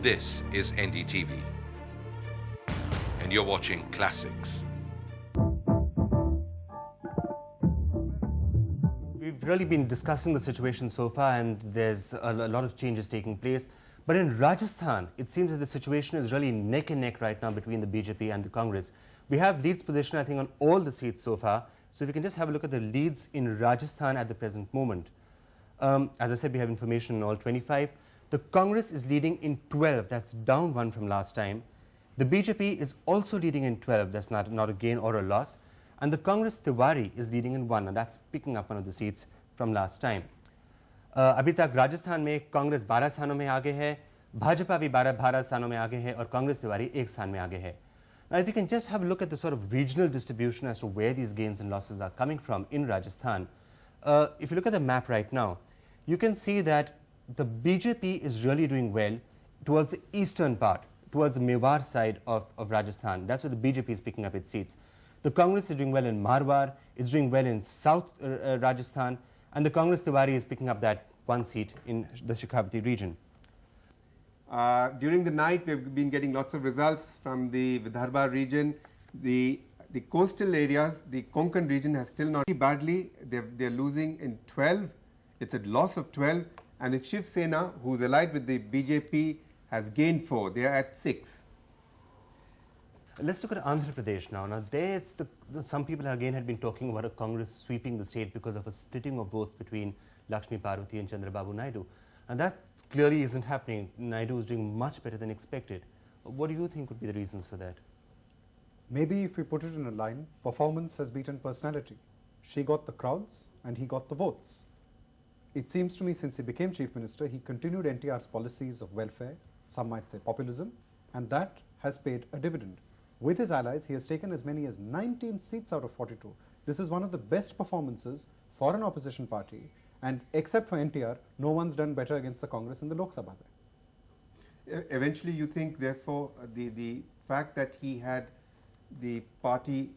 This is NDTV, and you're watching Classics. We've really been discussing the situation so far, and there's a lot of changes taking place. But in Rajasthan, it seems that the situation is really neck and neck right now between the BJP and the Congress. We have leads position, I think, on all the seats so far. So if we can just have a look at the leads in Rajasthan at the present moment. As I said, we have information on all 25. The Congress is leading in 12. That's down 1 from last time. The BJP is also leading in 12. That's not a gain or a loss. And the Congress Tiwari is leading in 1, and that's picking up one of the seats from last time. अभी तक राजस्थान में कांग्रेस 12 स्थानों में आगे है, भाजपा भी 12 स्थानों में आगे है और कांग्रेस तिवारी 1 स्थान में आगे है. Now, if you can just have a look at the sort of regional distribution as to where these gains and losses are coming from in Rajasthan, if you look at the map right now, you can see that the BJP is really doing well towards the eastern part, towards the Mewar side of Rajasthan. That's where the BJP is picking up its seats. The Congress is doing well in Marwar, it's doing well in South Rajasthan, and the Congress Tiwari is picking up that 1 seat in the Shekhawati region. During the night, we've been getting lots of results from the Vidarbha region. The coastal areas, the Konkan region has still not badly. They're losing in 12. It's a loss of 12. And if Shiv Sena, who's allied with the BJP, has gained 4, they are at 6. Let's look at Andhra Pradesh now. Now, there, some people again had been talking about a Congress sweeping the state because of a splitting of votes between Lakshmi Parvati and Chandrababu Naidu. And that clearly isn't happening. Naidu is doing much better than expected. What do you think would be the reasons for that? Maybe if we put it in a line, performance has beaten personality. She got the crowds and he got the votes. It seems to me since he became Chief Minister, he continued NTR's policies of welfare, some might say populism, and that has paid a dividend. With his allies, he has taken as many as 19 seats out of 42. This is one of the best performances for an opposition party, and except for NTR, no one's done better against the Congress in the Lok Sabha. Eventually, you think, therefore, the fact that he had the party,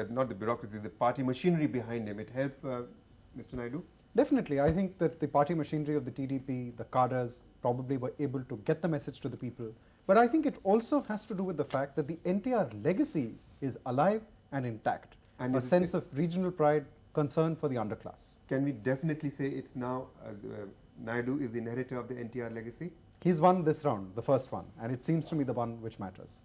not the bureaucracy, the party machinery behind him, it helped Mr. Naidu? Definitely. I think that the party machinery of the TDP, the cadres, probably were able to get the message to the people. But I think it also has to do with the fact that the NTR legacy is alive and intact. And a sense of regional pride, concern for the underclass. Can we definitely say it's now Naidu is the inheritor of the NTR legacy? He's won this round, the first one, and it seems to me the one which matters.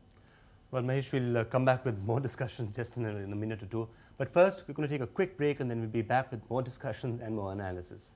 Well, Mahesh, we'll come back with more discussion just in a minute or two. But first, we're going to take a quick break and then we'll be back with more discussions and more analysis.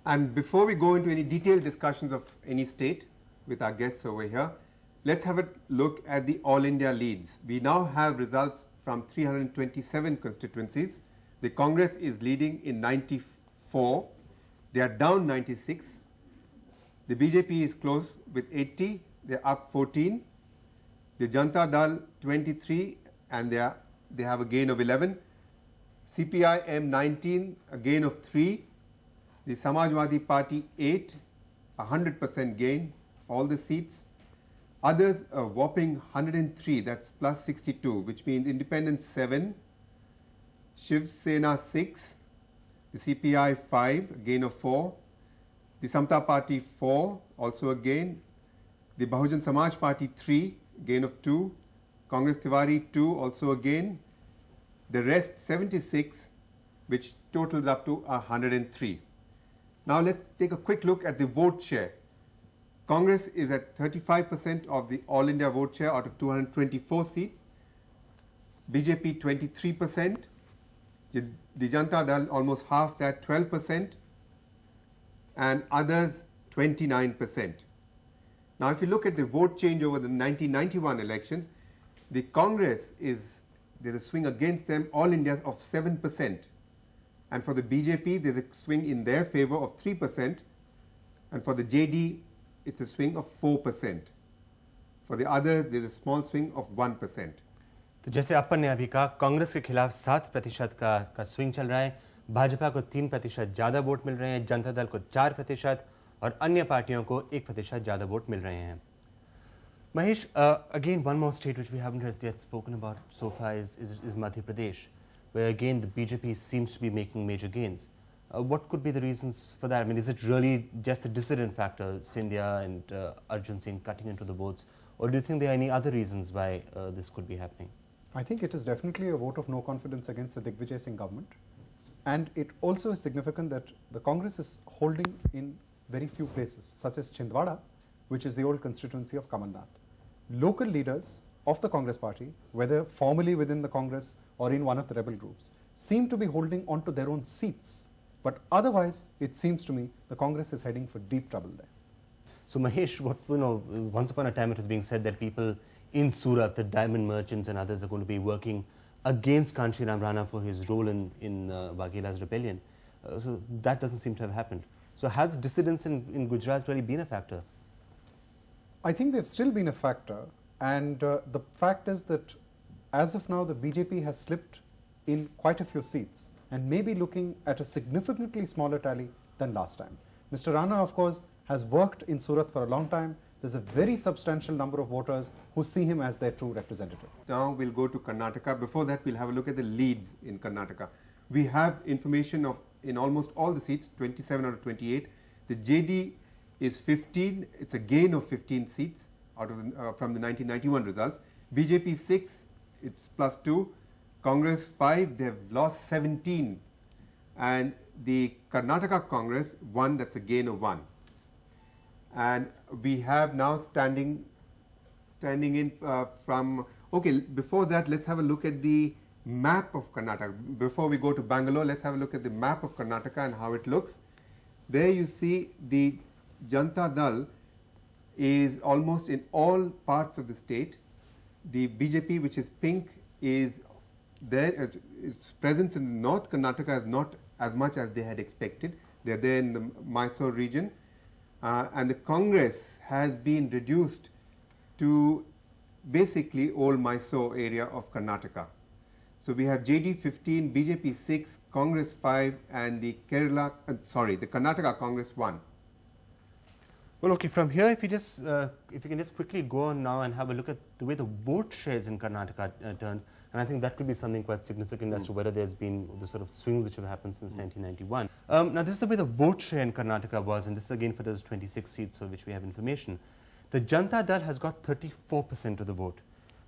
And before we go into any detailed discussions of any state with our guests over here, let's have a look at the All India leads. We now have results from 327 constituencies. The Congress is leading in 94. They are down 96. The BJP is close with 80. They're up 14. The Janata Dal 23, and they have a gain of 11. CPI-M 19, a gain of 3. The Samajwadi Party 8, 100% gain, all the seats. Others a whopping 103, that's plus 62, which means Independence 7, Shiv Sena 6, the CPI 5, a gain of 4, the Samta Party 4, also a gain, the Bahujan Samaj Party 3, gain of 2, Congress Tiwari 2, also a gain, the rest 76, which totals up to 103. Now let's take a quick look at the vote share. Congress is at 35% of the All India vote share out of 224 seats. BJP 23%. The Janata Dal almost half that, 12%. And others 29%. Now, if you look at the vote change over the 1991 elections, the Congress there's a swing against them, all India's of 7%. And for the BJP, there's a swing in their favor of 3%. And for the JD, it's a swing of 4%. For the others, there's a small swing of 1%. तो जैसे अपन ने अभी कहा, कांग्रेस के खिलाफ 7% का swing चल रहा है, भाजपा को 3% ज़्यादा वोट मिल रहे हैं, जनता दल को 4% और अन्य पार्टियों को 1% ज़्यादा वोट मिल रहे हैं. Mahesh, again, one more state which we haven't yet spoken about so far is Madhya Pradesh, where again the BJP seems to be making major gains. What could be the reasons for that? I mean, is it really just a dissident factor, Scindia and Arjun Singh cutting into the votes, or do you think there are any other reasons why this could be happening? I think it is definitely a vote of no confidence against the Digvijay Singh government. And it also is significant that the Congress is holding in very few places, such as Chhindwara, which is the old constituency of Kamal Nath. Local leaders of the Congress party, whether formally within the Congress or in one of the rebel groups, seem to be holding on to their own seats. But otherwise, it seems to me the Congress is heading for deep trouble there. So Mahesh, once upon a time it was being said that people in Surat, the diamond merchants and others, are going to be working against Kanshiram Rana for his role in Waghela's rebellion. So that doesn't seem to have happened. So has dissidence in Gujarat really been a factor? I think they've still been a factor, and the fact is that as of now the BJP has slipped in quite a few seats and may be looking at a significantly smaller tally than last time. Mr. Rana, of course, has worked in Surat for a long time. There's a very substantial number of voters who see him as their true representative. Now we'll go to Karnataka. Before that, we'll have a look at the leads in Karnataka. We have information of in almost all the seats, 27 out of 28. The JD is 15. It's a gain of 15 seats out of from the 1991 results. BJP 6, it's +2. Congress 5, they've lost 17. And the Karnataka Congress 1, that's a gain of 1. And we have now standing in from, okay, before that, let's have a look at the map of Karnataka. Before we go to Bangalore, let's have a look at the map of Karnataka and how it looks. There you see the Janata Dal is almost in all parts of the state. The BJP, which is pink, is there. Its presence in North Karnataka is not as much as they had expected. They're there in the Mysore region. And the Congress has been reduced to basically old Mysore area of Karnataka. So we have JD 15, BJP 6, Congress 5, and the Karnataka Congress 1. Well, okay, from here, if you can just quickly go on now and have a look at the way the vote shares in Karnataka turned, and I think that could be something quite significant as to whether there's been the sort of swings which have happened since 1991. Now, this is the way the vote share in Karnataka was, and this is again for those 26 seats for which we have information. The Janata Dal has got 34% of the vote.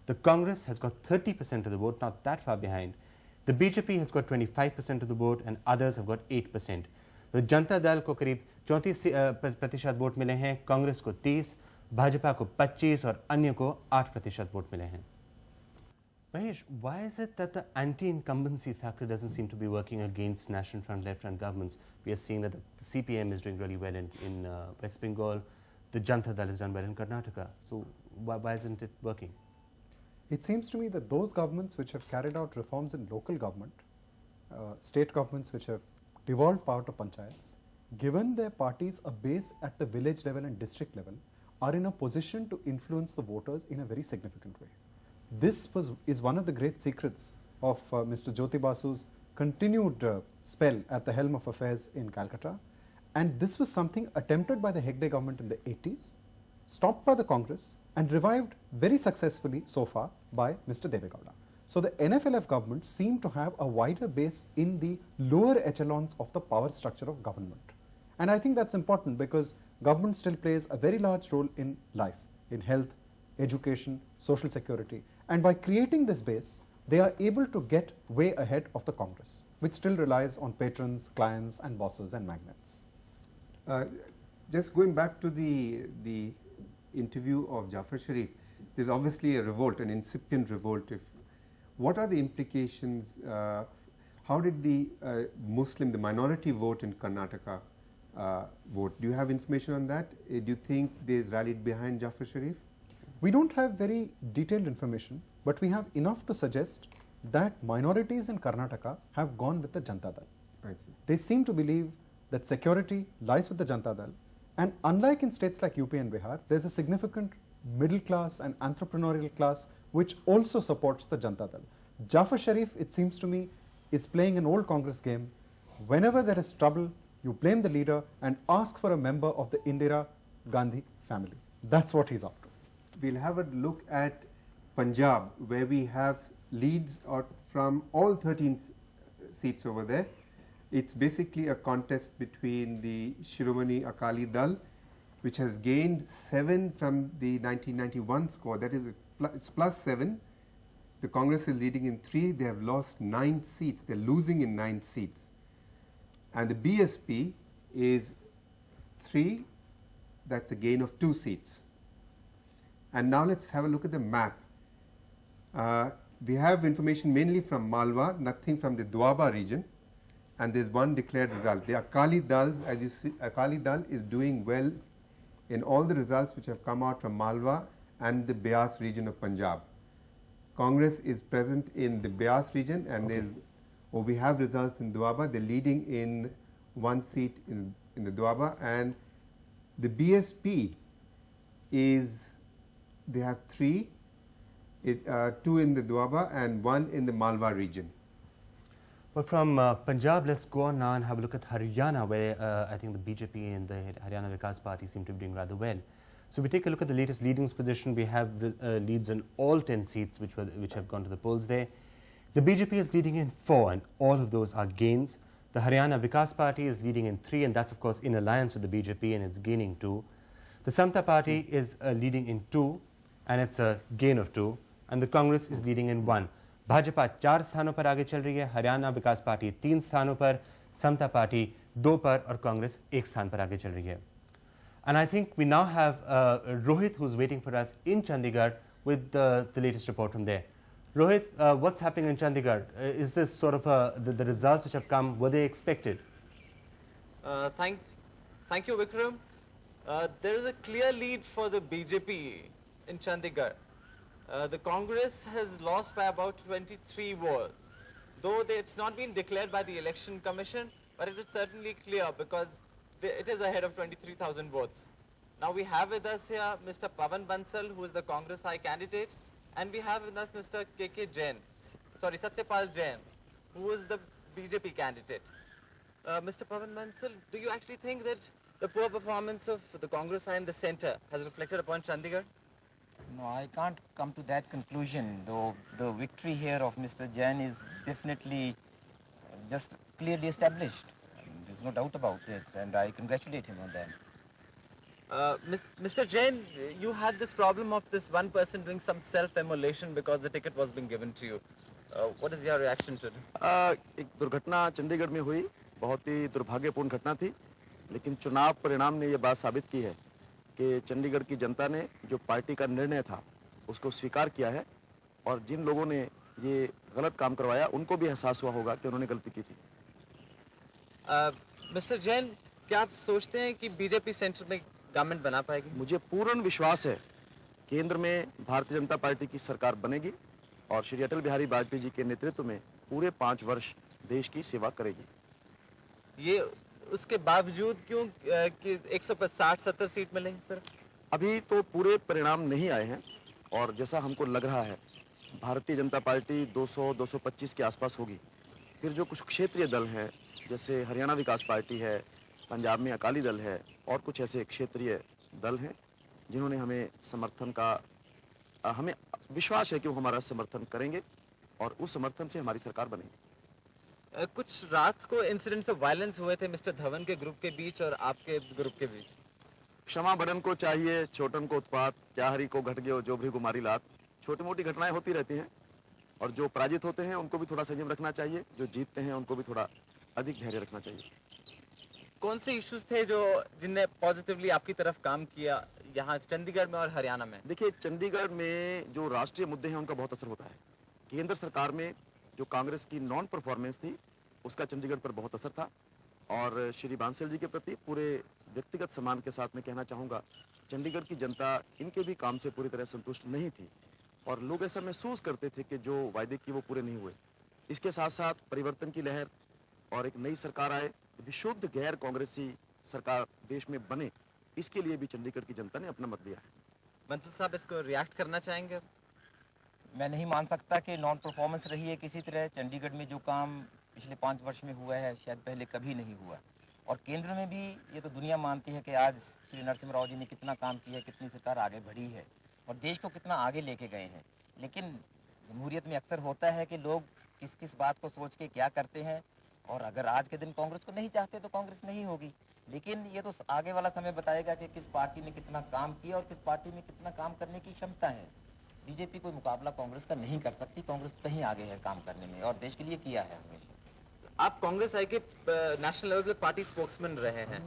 The Congress has got 30% of the vote, not that far behind. The BJP has got 25% of the vote, and others have got 8%. The Janata Dal को करीब 34% vote मिले हैं, कांग्रेस को 30, भाजपा को 25 और अन्य को 8% vote मिले हैं. Mahesh, why is it that the anti-incumbency factor doesn't seem to be working against National Front, Left Front governments? We are seeing that the CPM is doing really well in West Bengal, the Janata Dal has done well in Karnataka. So why isn't it working? It seems to me that those governments which have carried out reforms in local government, state governments which have devolved power to panchayats, given their parties a base at the village level and district level, are in a position to influence the voters in a very significant way. This is one of the great secrets of Mr. Jyoti Basu's continued spell at the helm of affairs in Calcutta. And this was something attempted by the Hegde government in the 80s, stopped by the Congress, and revived very successfully so far by Mr. Devegowda. So the NFLF government seemed to have a wider base in the lower echelons of the power structure of government. And I think that's important because government still plays a very large role in life, in health, education, social security. And by creating this base, they are able to get way ahead of the Congress, which still relies on patrons, clients, and bosses and magnates. Just going back to the interview of Jafar Sharif, there's obviously a revolt, an incipient revolt. What are the implications? How did the Muslim, the minority vote in Karnataka vote. Do you have information on that? Do you think they rallied behind Jafar Sharif? We don't have very detailed information, but we have enough to suggest that minorities in Karnataka have gone with the Janata Dal. I see. They seem to believe that security lies with the Janata Dal, and unlike in states like UP and Bihar, there's a significant middle class and entrepreneurial class which also supports the Janata Dal. Jafar Sharif, it seems to me, is playing an old Congress game. Whenever there is trouble, you blame the leader and ask for a member of the Indira Gandhi family. That's what he's after. We'll have a look at Punjab, where we have leads from all 13 seats over there. It's basically a contest between the Shiromani Akali Dal, which has gained 7 from the 1991 score. That is, it's plus 7. The Congress is leading in 3. They have lost 9 seats. They're losing in 9 seats. And the BSP is 3. That's a gain of 2 seats. And now let's have a look at the map. We have information mainly from Malwa, nothing from the Doaba region, and there's one declared result. The Akali Dal, as you see, Akali Dal is doing well in all the results which have come out from Malwa and the Beas region of Punjab. Congress is present in the Beas region, and we have results in Doaba. They're leading in 1 seat in the Doaba, and the BSP is, they have 3, 2 in the Doaba and 1 in the Malwa region. Well, from Punjab, let's go on now and have a look at Haryana, where I think the BJP and the Haryana Vikas Party seem to be doing rather well. So we take a look at the latest leadings position. We have leads in all 10 seats which have gone to the polls there. The BJP is leading in 4, and all of those are gains. The Haryana Vikas Party is leading in 3, and that's of course in alliance with the BJP, and it's gaining 2. The Samta Party is leading in 2, and it's a gain of 2. And the Congress is leading in 1. Bhajpa 4 स्थानों पर आगे चल रही है, हरियाणा विकास party 3 स्थानों पर, समता party 2 पर और कांग्रेस 1 स्थान पर आगे चल रही है. And I think we now have Rohit, who's waiting for us in Chandigarh with the latest report from there. Rohit, what's happening in Chandigarh? Is this sort of the results which have come, were they expected? Thank you, Vikram. There is a clear lead for the BJP in Chandigarh. The Congress has lost by about 23 votes, though it's not been declared by the Election Commission, but it is certainly clear because it is ahead of 23,000 votes. Now we have with us here Mr. Pavan Bansal, who is the Congress High candidate, and we have with us Mr. Satyapal Jain, who is the BJP candidate. Mr. Pavan Bansal, do you actually think that the poor performance of the Congress High in the centre has reflected upon Chandigarh? No, I can't come to that conclusion, though the victory here of Mr. Jain is definitely just clearly established. There's no doubt about it, and I congratulate him on that. Mr. Jain, you had this problem of this one person doing some self-immolation because the ticket was being given to you. What is your reaction to it? एक दुर्घटना चंडीगढ़ में हुई, बहुत ही दुर्भाग्यपूर्ण घटना थी, लेकिन चुनाव परिणाम ने ये बात साबित की है कि चंडीगढ़ की जनता ने जो पार्टी का निर्णय था उसको स्वीकार किया है, और जिन लोगों ने ये गलत काम करवाया उनको भी एहसास हुआ होगा कि उन्होंने गलती की थी. मिस्टर जैन, क्या आप सोचते हैं कि बीजेपी सेंटर में गवर्नमेंट बना पाएगी? मुझे पूर्ण विश्वास है केंद्र में भारतीय जनता पार्टी की सरकार बनेगी और श्री अटल बिहारी वाजपेयी जी के नेतृत्व में पूरे 5 वर्ष देश की सेवा करेगी. ये उसके बावजूद क्यों कि 160-70 सीट मिले सर? अभी तो पूरे परिणाम नहीं आए हैं, और जैसा हमको लग रहा है भारतीय जनता पार्टी 200-225 के आसपास होगी. फिर जो कुछ क्षेत्रीय दल हैं, जैसे हरियाणा विकास पार्टी है, पंजाब में अकाली दल है, और कुछ ऐसे क्षेत्रीय दल हैं जिन्होंने हमें समर्थन का, हमें विश्वास है कि वो हमारा समर्थन करेंगे और उस समर्थन से हमारी सरकार बनेगी. कुछ रात को इंसिडेंट्स ऑफ वायलेंस हुए थे मिस्टर धवन के ग्रुप के बीच और आपके ग्रुप के बीच. क्षमा बड़न को चाहिए छोटन को उत्पात, क्या हरि को घट गयो जो भी गुमारी लात. छोटी मोटी घटनाएं होती रहती हैं, और जो पराजित होते हैं उनको भी थोड़ा संयम रखना चाहिए, जो जीतते हैं उनको भी थोड़ा अधिक धैर्य रखना चाहिए. कौन से इश्यूज थे जिनने पॉजिटिवली आपकी तरफ काम किया यहाँ चंडीगढ़ में और हरियाणा में? देखिए, चंडीगढ़ में जो राष्ट्रीय मुद्दे हैं उनका बहुत असर होता है. केंद्र सरकार में जो कांग्रेस की नॉन परफॉर्मेंस थी उसका चंडीगढ़ पर बहुत असर था, और श्री बांसल जी के प्रति पूरे व्यक्तिगत सम्मान के साथ मैं कहना चाहूँगा, चंडीगढ़ की जनता इनके भी काम से पूरी तरह संतुष्ट नहीं थी और लोग ऐसा महसूस करते थे कि जो वायदे किए वो पूरे नहीं हुए। इसके साथ साथ परिवर्तन की लहर और एक नई सरकार आए, विशुद्ध गैर कांग्रेसी सरकार देश में बने, इसके लिए भी चंडीगढ़ की जनता ने अपना मत दिया है। बंसल साहब इसको रिएक्ट करना चाहेंगे? मैं नहीं मान सकता कि नॉन परफॉर्मेंस रही है किसी तरह। चंडीगढ़ में जो काम पिछले 5 वर्ष में हुआ है शायद पहले कभी नहीं हुआ, और केंद्र में भी ये तो दुनिया मानती है कि आज श्री नरसिम्हा राव जी ने कितना काम किया है, कितनी सरकार आगे बढ़ी है और देश को कितना आगे लेके गए हैं। लेकिन जमहूरियत में अक्सर होता है कि लोग किस किस बात को सोच के क्या करते हैं, और अगर आज के दिन कांग्रेस को नहीं चाहते तो कांग्रेस नहीं होगी। लेकिन ये तो आगे वाला समय बताएगा कि किस पार्टी ने कितना काम किया और किस पार्टी में कितना काम करने की क्षमता है। बीजेपी कोई मुकाबला कांग्रेस का नहीं कर सकती, कांग्रेस कहीं आगे है काम करने में और देश के लिए किया है हमेशा। आप कांग्रेस आई के नेशनल लेवल पे पार्टी स्पोक्समैन रहे हैं,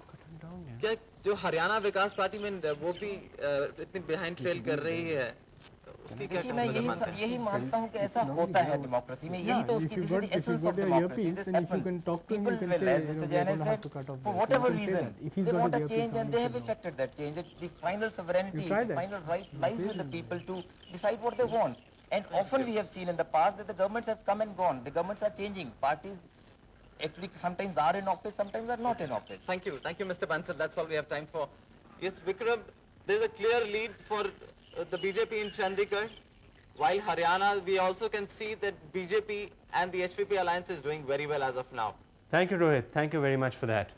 क्या जो हरियाणा विकास पार्टी में वो भी इतनी बिहाइंड ट्रेल कर रही है, उसकी क्या देखिए, मैं कहूँगा? यही मानता हूँ कि ऐसा होता है डेमोक्रेसी में। यही तो उसकी essence of democracy is happen. People will, as Mr. Jain has said, for whatever reason, they want a change and they have effected that change. The final sovereignty, the final right lies with the people to decide what they want. And often we have seen in the past that the governments have come and gone. The governments are changing. Parties actually sometimes are in office, sometimes are not in office. Thank you, Mr. Bansal. That's all we have time for. Yes, Vikram, there's a clear lead for the BJP in Chandigarh. While Haryana, we also can see that BJP and the HVP alliance is doing very well as of now. Thank you, Rohit. Thank you very much for that.